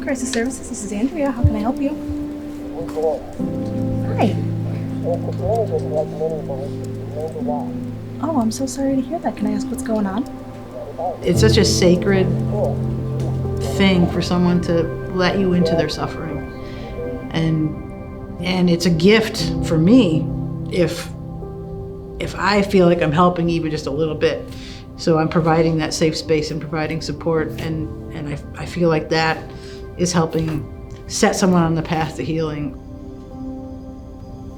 Crisis Services, this is Andrea. How can I help you? Hi. Oh, I'm so sorry to hear that. Can I ask what's going on? It's such a sacred thing for someone to let you into their suffering. And it's a gift for me if I feel like I'm helping even just a little bit. So I'm providing that safe space and providing support, and I feel like that is helping set someone on the path to healing.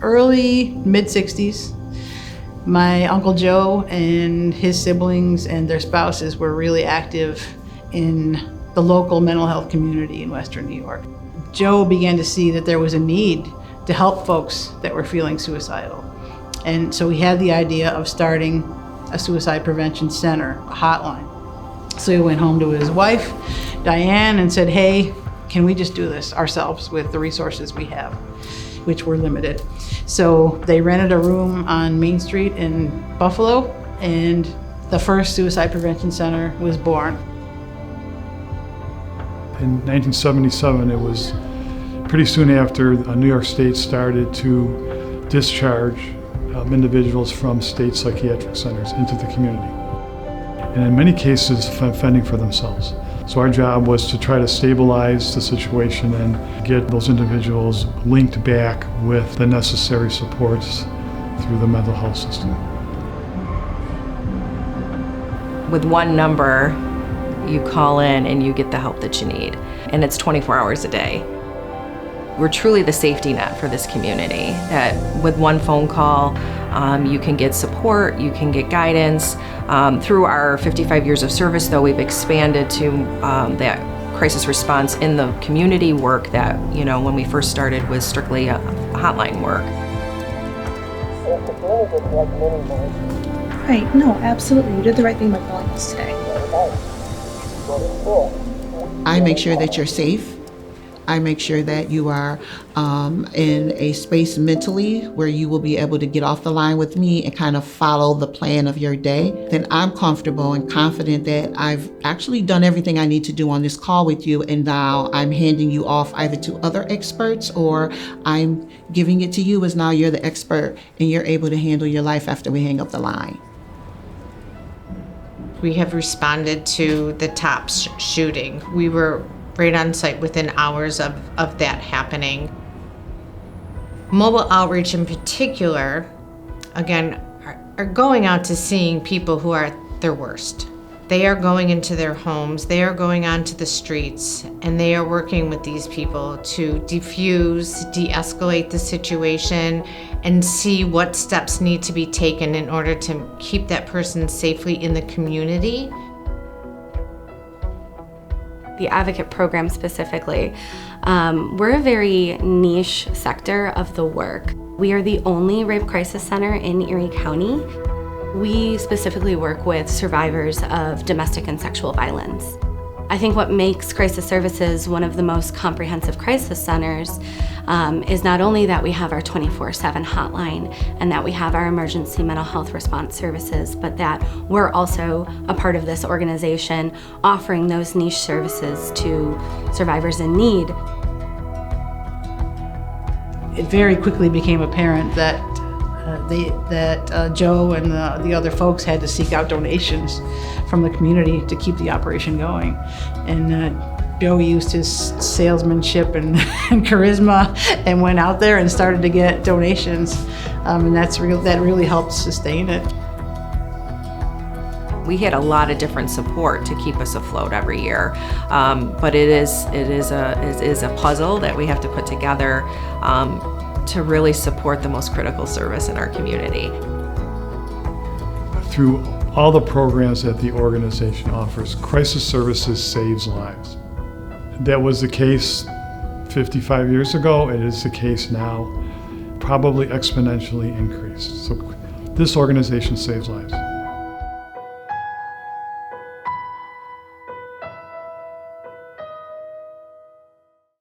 Early, mid-60s, my Uncle Joe and his siblings and their spouses were really active in the local mental health community in Western New York. Joe began to see that there was a need to help folks that were feeling suicidal. And so he had the idea of starting a suicide prevention center, a hotline. So he went home to his wife, Diane, and said, hey, can we just do this ourselves with the resources we have, which were limited. So they rented a room on Main Street in Buffalo, and the first suicide prevention center was born. In 1977, it was pretty soon after New York State started to discharge individuals from state psychiatric centers into the community, and in many cases fending for themselves. So our job was to try to stabilize the situation and get those individuals linked back with the necessary supports through the mental health system. With one number, you call in and you get the help that you need, and it's 24 hours a day. We're truly the safety net for this community, that with one phone call, you can get support, you can get guidance. Through our 55 years of service, though, we've expanded to that crisis response in the community work that, when we first started was strictly a hotline work. Right, no, absolutely. You did the right thing by calling us today. I make sure that you're safe. I make sure that you are in a space mentally where you will be able to get off the line with me and kind of follow the plan of your day. Then I'm comfortable and confident that I've actually done everything I need to do on this call with you, and now I'm handing you off either to other experts or I'm giving it to you as now you're the expert and you're able to handle your life after we hang up the line. We have responded to the Tops shooting. We were right on site within hours of that happening. Mobile outreach in particular, again, are going out to seeing people who are at their worst. They are going into their homes, they are going onto the streets, and they are working with these people to diffuse, de-escalate the situation, and see what steps need to be taken in order to keep that person safely in the community. The Advocate program specifically, we're a very niche sector of the work. We are the only rape crisis center in Erie County. We specifically work with survivors of domestic and sexual violence. I think what makes Crisis Services one of the most comprehensive crisis centers is not only that we have our 24/7 hotline and that we have our emergency mental health response services, but that we're also a part of this organization offering those niche services to survivors in need. It very quickly became apparent that Joe and the other folks had to seek out donations from the community to keep the operation going. And Joe used his salesmanship and charisma and went out there and started to get donations. And that really helped sustain it. We had a lot of different support to keep us afloat every year, but it is a puzzle that we have to put together to really support the most critical service in our community. Through all the programs that the organization offers, Crisis Services saves lives. That was the case 55 years ago. It is the case now, probably exponentially increased. So this organization saves lives.